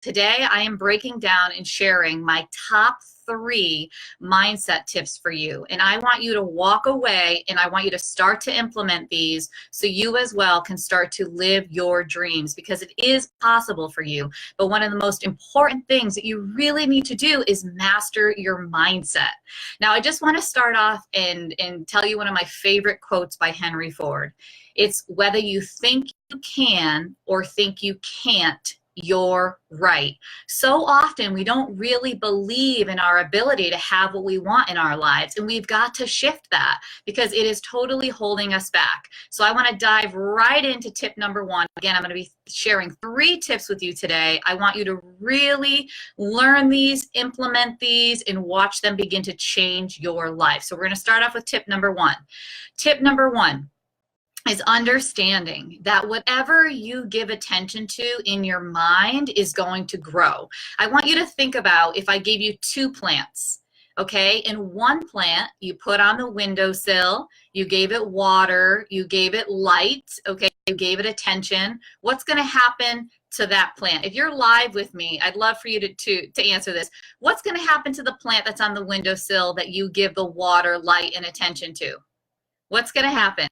Today, I am breaking down and sharing my top 3 mindset tips for you. And I want you to walk away and I want you to start to implement these so you as well can start to live your dreams, because it is possible for you. But one of the most important things that you really need to do is master your mindset. Now, I just want to start off and tell you one of my favorite quotes by Henry Ford. It's whether you think you can or think you can't, you're right. So often we don't really believe in our ability to have what we want in our lives, and we've got to shift that because it is totally holding us back. So I want to dive right into tip number 1. Again, I'm going to be sharing 3 tips with you today. I want you to really learn these, implement these, and watch them begin to change your life. So we're going to start off with tip number 1. Tip number 1 is understanding that whatever you give attention to in your mind is going to grow. I want you to think about if I gave you 2 plants, okay? In one plant, you put on the windowsill, you gave it water, you gave it light, okay? You gave it attention. What's going to happen to that plant? If you're live with me, I'd love for you to answer this. What's going to happen to the plant that's on the windowsill that you give the water, light, and attention to? What's going to happen?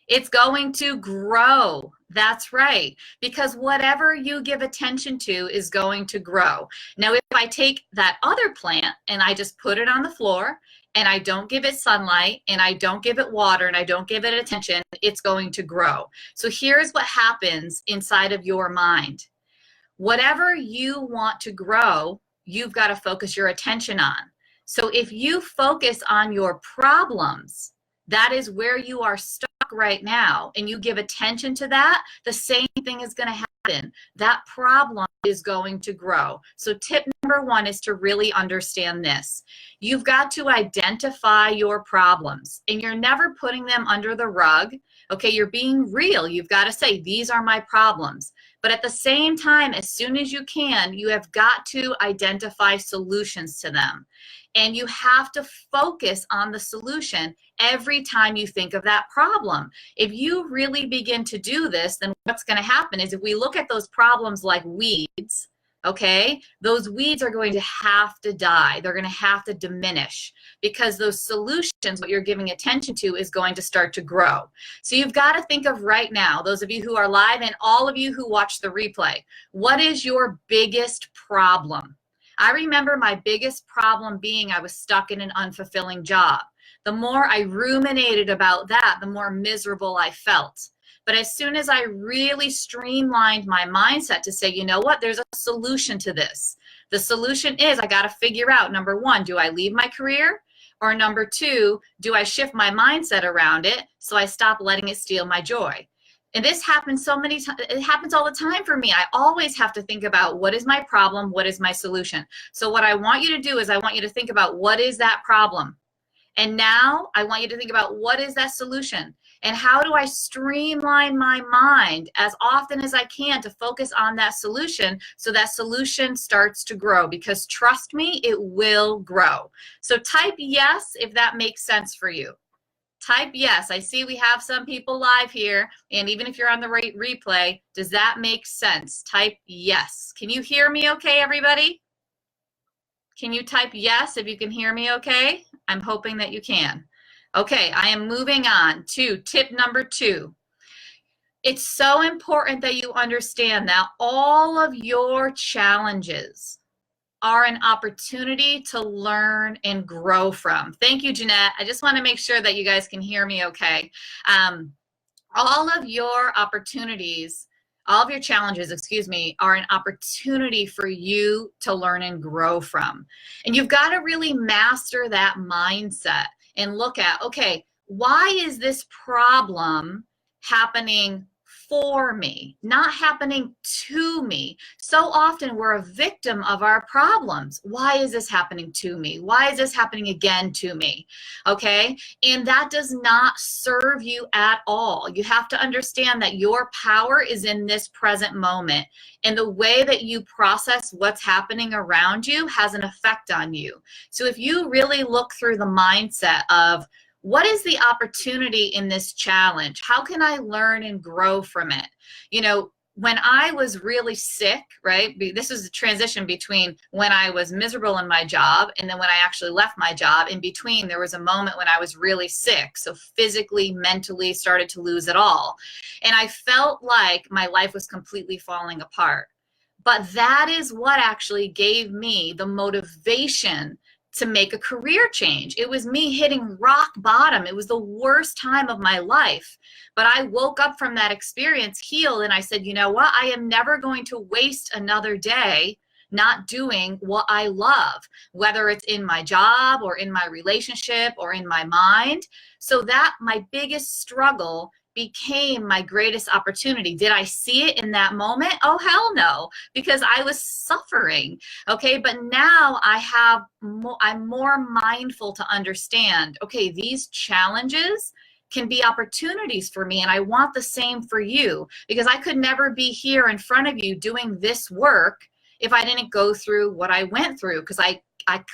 It's going to grow. That's right. Because whatever you give attention to is going to grow. Now, if I take that other plant and I just put it on the floor and I don't give it sunlight and I don't give it water and I don't give it attention, it's going to grow. So here's what happens inside of your mind. Whatever you want to grow, you've got to focus your attention on. So if you focus on your problems, that is where you are stuck right now, and you give attention to that, the same thing is going to happen. That problem is going to grow. So tip number 1 is to really understand this. You've got to identify your problems, and you're never putting them under the rug. Okay, you're being real. You've got to say, these are my problems. But at the same time, as soon as you can, you have got to identify solutions to them. And you have to focus on the solution every time you think of that problem. If you really begin to do this, then what's going to happen is if we look at those problems like weeds, okay, those weeds are going to have to die. They're going to have to diminish because those solutions, what you're giving attention to, is going to start to grow. So you've got to think of right now, those of you who are live and all of you who watch the replay, what is your biggest problem? I remember my biggest problem being I was stuck in an unfulfilling job. The more I ruminated about that, the more miserable I felt. But as soon as I really streamlined my mindset to say, you know what, there's a solution to this. The solution is I got to figure out, number 1, do I leave my career? Or number 2, do I shift my mindset around it so I stop letting it steal my joy? And this happens so many times. It happens all the time for me. I always have to think about what is my problem, what is my solution. So what I want you to do is I want you to think about what is that problem. And now I want you to think about what is that solution. And how do I streamline my mind as often as I can to focus on that solution so that solution starts to grow? Because trust me, it will grow. So type yes if that makes sense for you. Type yes. I see we have some people live here, and even if you're on the replay, does that make sense? Type yes. Can you hear me okay, everybody? Can you type yes if you can hear me okay? I'm hoping that you can. Okay, I am moving on to tip number 2. It's so important that you understand that all of your challenges are an opportunity to learn and grow from. Thank you, Jeanette. I just want to make sure that you guys can hear me okay. All of your opportunities, all of your challenges, excuse me, are an opportunity for you to learn and grow from. And you've got to really master that mindset and look at, okay, why is this problem happening for me, not happening to me? So often we're a victim of our problems. Why is this happening to me? Why is this happening again to me? Okay, and that does not serve you at all. You have to understand that your power is in this present moment, and the way that you process what's happening around you has an effect on you. So if you really look through the mindset of, what is the opportunity in this challenge? How can I learn and grow from it? You know, when I was really sick, right? This was a transition between when I was miserable in my job and then when I actually left my job. In between, there was a moment when I was really sick. So physically, mentally started to lose it all. And I felt like my life was completely falling apart. But that is what actually gave me the motivation to make a career change. It was me hitting rock bottom. It was the worst time of my life. But I woke up from that experience healed, and I said, you know what? I am never going to waste another day not doing what I love, whether it's in my job or in my relationship or in my mind. So that my biggest struggle became my greatest opportunity. Did I see it in that moment? Oh, hell no, because I was suffering. Okay, but now I'm more mindful to understand, okay, these challenges can be opportunities for me, and I want the same for you, because I could never be here in front of you doing this work if I didn't go through what I went through, because I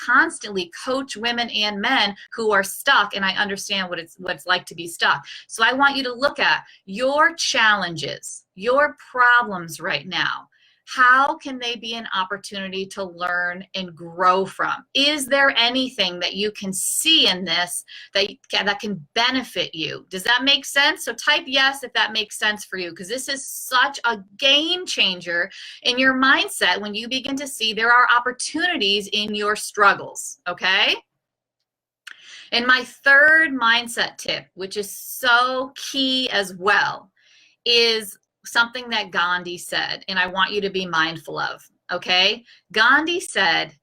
constantly coach women and men who are stuck, and I understand what it's like to be stuck. So I want you to look at your challenges, your problems right now. How can they be an opportunity to learn and grow from? Is there anything that you can see in this that can benefit you? Does that make sense? So type yes if that makes sense for you, because this is such a game changer in your mindset when you begin to see there are opportunities in your struggles, okay? And my third mindset tip, which is so key as well, is something that Gandhi said, and I want you to be mindful of, okay? Gandhi said,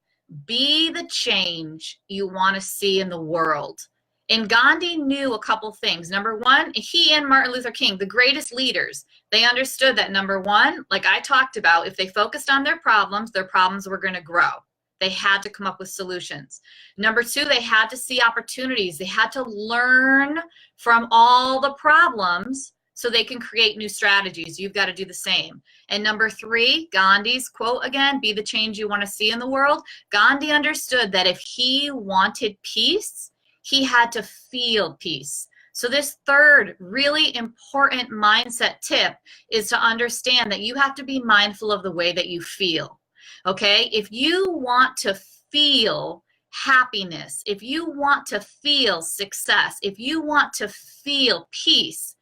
be the change you want to see in the world. And Gandhi knew a couple things. Number one, he and Martin Luther King, the greatest leaders, they understood that, number one, like I talked about, if they focused on their problems were going to grow. They had to come up with solutions. Number two, they had to see opportunities. They had to learn from all the problems so they can create new strategies. You've got to do the same. And number three, Gandhi's quote again, be the change you want to see in the world. Gandhi understood that if he wanted peace, he had to feel peace. So this third really important mindset tip is to understand that you have to be mindful of the way that you feel. Okay? If you want to feel happiness, if you want to feel success, if you want to feel peace,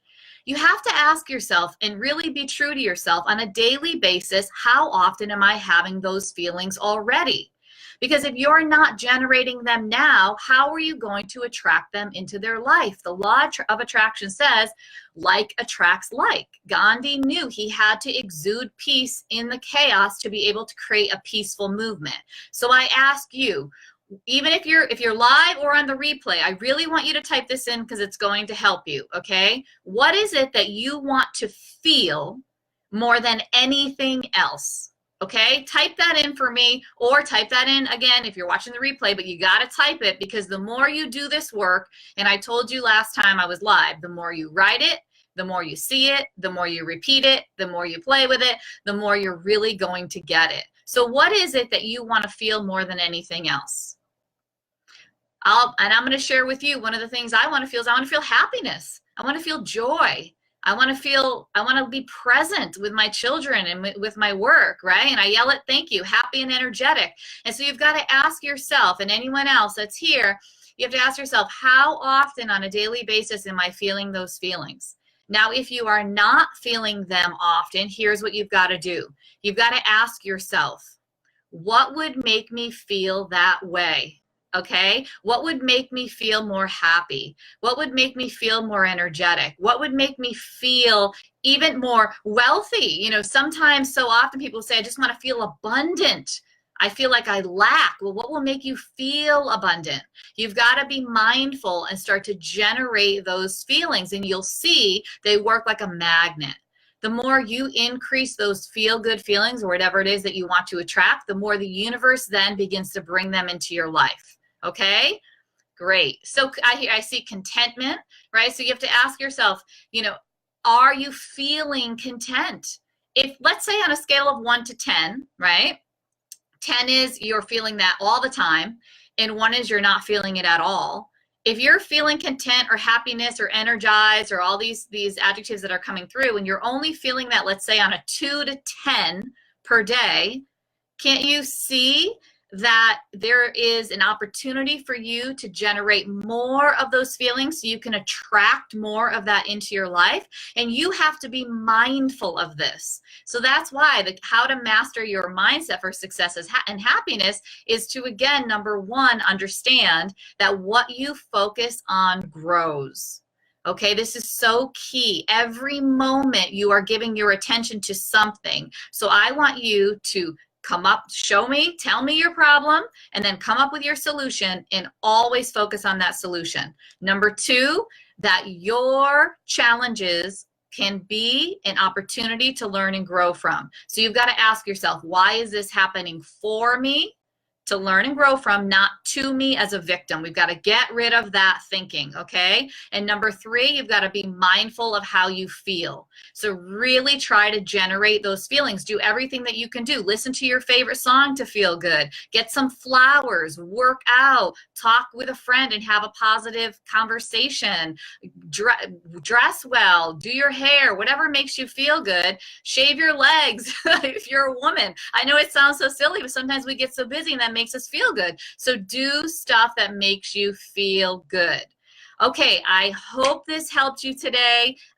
you have to ask yourself and really be true to yourself on a daily basis, how often am I having those feelings already? Because if you're not generating them now, how are you going to attract them into their life? The law of attraction says, like attracts like. Gandhi knew he had to exude peace in the chaos to be able to create a peaceful movement. So I ask you, even if you're live or on the replay, I really want you to type this in because it's going to help you, okay? What is it that you want to feel more than anything else? Okay, type that in for me, or type that in again if you're watching the replay, but you got to type it, because the more you do this work, and I told you last time I was live, the more you write it, the more you see it, the more you repeat it, the more you play with it, the more you're really going to get it. So what is it that you want to feel more than anything else? I'm going to share with you one of the things I want to feel is I want to feel happiness. I want to feel joy. I want to be present with my children and with my work, right? And I yell it, thank you, happy and energetic. And so you've got to ask yourself, and anyone else that's here, you have to ask yourself, how often on a daily basis am I feeling those feelings? Now, if you are not feeling them often, here's what you've got to do. You've got to ask yourself, what would make me feel that way? Okay, what would make me feel more happy? What would make me feel more energetic? What would make me feel even more wealthy? You know, sometimes, so often people say, I just want to feel abundant. I feel like I lack. Well, what will make you feel abundant? You've got to be mindful and start to generate those feelings, and you'll see they work like a magnet. The more you increase those feel-good feelings or whatever it is that you want to attract, the more the universe then begins to bring them into your life. Okay, great. So I see contentment, right? So you have to ask yourself, you know, are you feeling content? If, let's say on a scale of 1 to 10, right? 10 is you're feeling that all the time, and 1 is you're not feeling it at all. if you're feeling content or happiness or energized or all these adjectives that are coming through, and you're only feeling that, let's say on a 2 to 10 per day, can't you see that there is an opportunity for you to generate more of those feelings so you can attract more of that into your life? And you have to be mindful of this. So that's why how to master your mindset for success and happiness is to, again, number one, understand that what you focus on grows. Okay, this is so key. Every moment you are giving your attention to something. So I want you to come up, show me, tell me your problem, and then come up with your solution and always focus on that solution. Number two, that your challenges can be an opportunity to learn and grow from. So you've got to ask yourself, why is this happening for me? To learn and grow from, not to me as a victim. We've got to get rid of that thinking, okay? And number three, you've got to be mindful of how you feel. So really try to generate those feelings. Do everything that you can do. Listen to your favorite song to feel good. Get some flowers, work out, talk with a friend and have a positive conversation. Dress well, do your hair, whatever makes you feel good. Shave your legs if you're a woman. I know it sounds so silly, but sometimes we get so busy and that makes us feel good. So do stuff that makes you feel good. Okay, I hope this helped you today.